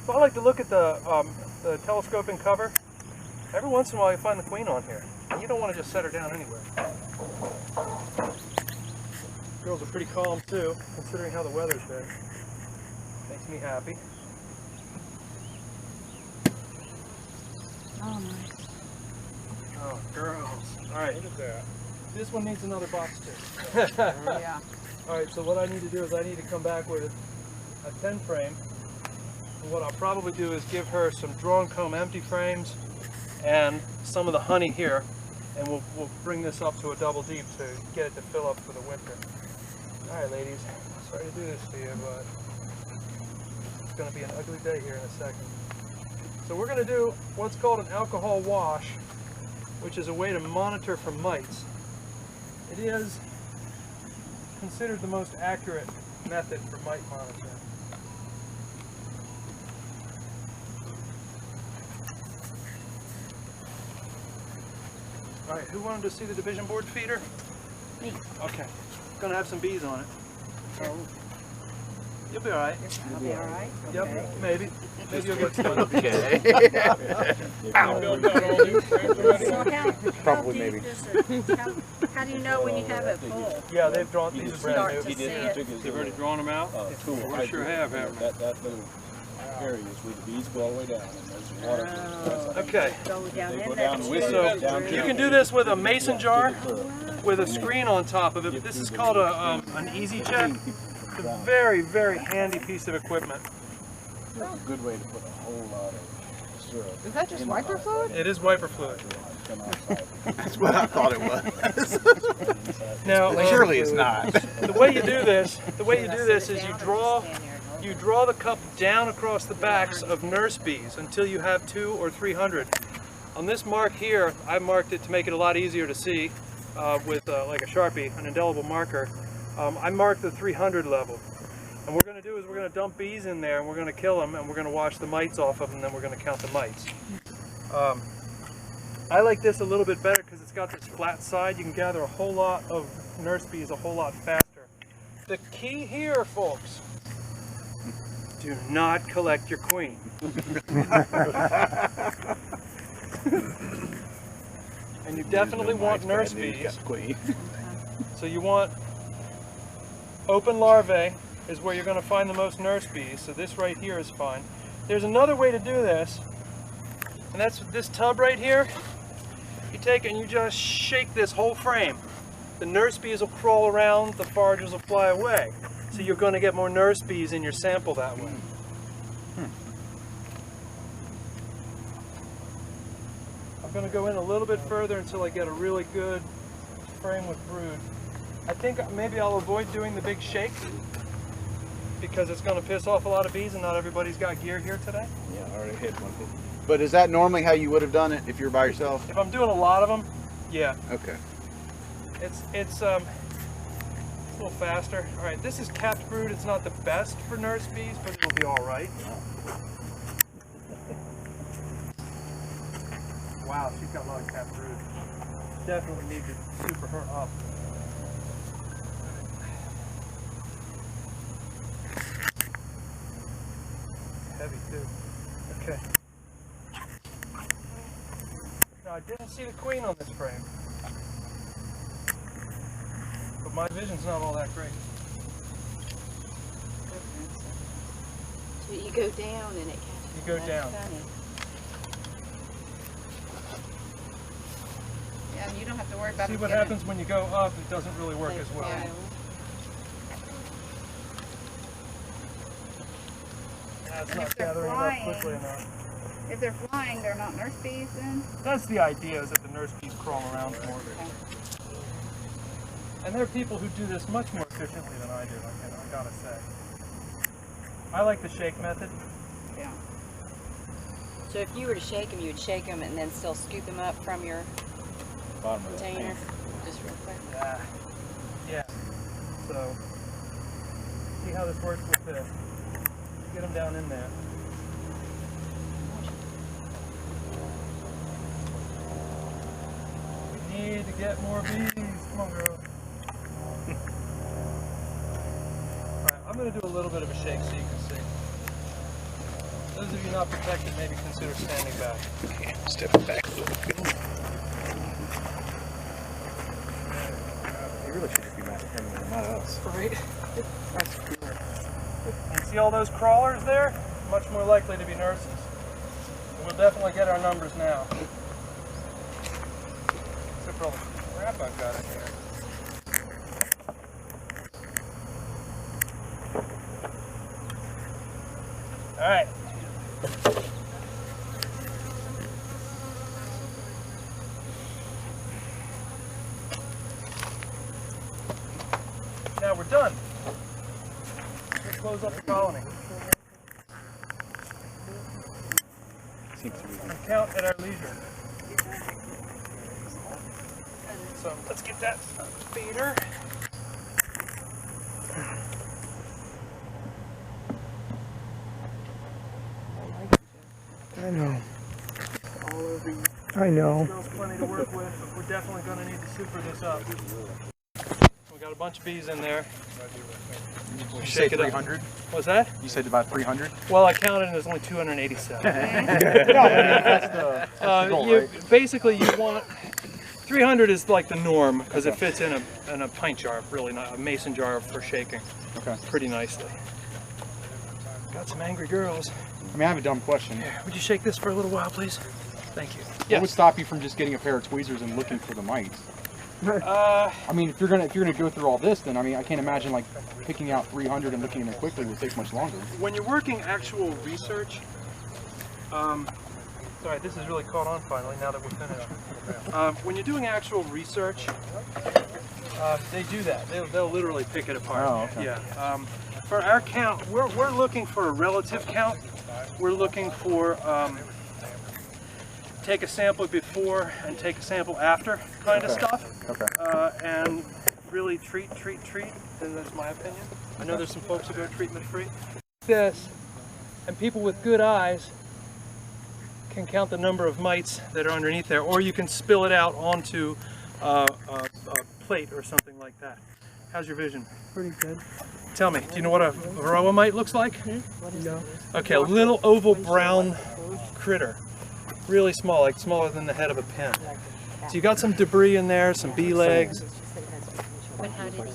So I like to look at the telescoping cover. Every once in a while you find the queen on here. And you don't want to just set her down anywhere. Girls are pretty calm too, considering how the weather's been. Makes me happy. Oh, nice. Oh, girls. Alright. Look at that. This one needs another box too. Yeah. Alright, so what I need to do is I need to come back with a 10 frame. And what I'll probably do is give her some drawn comb empty frames and some of the honey here. And we'll bring this up to a double deep to get it to fill up for the winter. Alright ladies, sorry to do this to you, but it's going to be an ugly day here in a second. So we're going to do what's called an alcohol wash, which is a way to monitor for mites. It is considered the most accurate method for mite monitoring. Alright, who wanted to see the division board feeder? Me. Okay. Gonna have some bees on it. Oh. You'll be alright. I'll be alright? Yep, Okay. maybe. Maybe you'll get stung. Okay. So Probably, maybe. How do you know when you have it full? Yeah, they've drawn, these are brand new. Start to see it. They've already drawn them out? Cool. We sure have, haven't we? That little area is where the bees go all the way down, and there's water. Okay. Go down They in go there. down with So down you can do this with a mason jar with a screen on top of it. This is called an easy check. It's a very, very handy piece of equipment. That's a good way to put a whole lot of syrup. Is that just wiper fluid? It is wiper fluid. That's what I thought it was. Now, Surely it's not. the way you do this is you draw the cup down across the backs of nurse bees until you have 200 or 300. On this mark here, I marked it to make it a lot easier to see with like a Sharpie, an indelible marker. I marked the 300 level. And what we're going to do is we're going to dump bees in there and we're going to kill them and we're going to wash the mites off of them and then we're going to count the mites. I like this a little bit better because it's got this flat side. You can gather a whole lot of nurse bees a whole lot faster. The key here, folks, do not collect your queen. And you definitely want nurse bees. So you want open larvae is where you're going to find the most nurse bees. So this right here is fine. There's another way to do this, and that's this tub right here. You take it and you just shake this whole frame. The nurse bees will crawl around, the foragers will fly away. So you're going to get more nurse bees in your sample that way. I'm going to go in a little bit further until I get a really good frame with brood. I think maybe I'll avoid doing the big shake because it's going to piss off a lot of bees and not everybody's got gear here today. Yeah, I already hit one. But is that normally how you would have done it if you're by yourself? If I'm doing a lot of them, yeah. Okay. It's a little faster. All right, this is capped brood. It's not the best for nurse bees, but it'll be all right. Wow, she's got a lot of capped brood. Definitely need to super her up. Heavy too. Okay. Now I didn't see the queen on this frame, but my vision's not all that great. So you go down and it You go down. funny. Yeah, and you don't have to worry about See it what getting- happens when you go up, it doesn't really work as well. Yeah. It's And not if they're gathering flying- up quickly enough. If they're flying, they're not nurse bees then? That's the idea, is that the nurse bees crawl around more. Okay. And there are people who do this much more efficiently than I do, I gotta say. I like the shake method. Yeah. So if you were to shake them, you would shake them and then still scoop them up from your Bottom of that container? tank. Just real quick. Yeah. So, see how this works with this. Get them down in there. We need to get more bees. Come on, girl. Alright, I'm going to do a little bit of a shake so you can see. Those of you not protected, maybe consider standing back. Okay, step back a little bit. You really should just be mad at him and not us. Right. And see all those crawlers there? Much more likely to be nurses. We'll definitely get our numbers now. Except for all the crap I've got in here. All right. Now we're done. Let's close up the colony. And count at our leisure. So let's get that feeder. I know. All over you. I know. Smells plenty to work with, but we're definitely going to need to super this up. We got a bunch of bees in there. We'll shake it up. 300? What's that? You said about 300? Well, I counted and there's only 287. That's the goal, right? Basically, you want 300 is like the norm because it fits in a pint jar, really not a mason jar for shaking. Okay. Pretty nicely. Got some angry girls. I mean, I have a dumb question. Here, would you shake this for a little while, please? Thank you. What would stop you from just getting a pair of tweezers and looking for the mites? I mean, if you're gonna go through all this, then I mean, I can't imagine like picking out 300 and looking at it quickly would take much longer. When you're working actual research, sorry, this is really caught on finally. Now that we're finished, when you're doing actual research, they do that. They'll literally pick it apart. Oh, okay. Yeah. For our count, we're looking for a relative count. We're looking for take a sample before and take a sample after kind of stuff. Okay. And really treat, and that's my opinion. I know there's some folks who go treatment free. This, and people with good eyes can count the number of mites that are underneath there, or you can spill it out onto a plate or something like that. How's your vision? Pretty good. Tell me, do you know what a Varroa mite looks like? No. Okay, a little oval brown critter. Really small, like smaller than the head of a pin. So you got some debris in there, some bee legs. But how did he get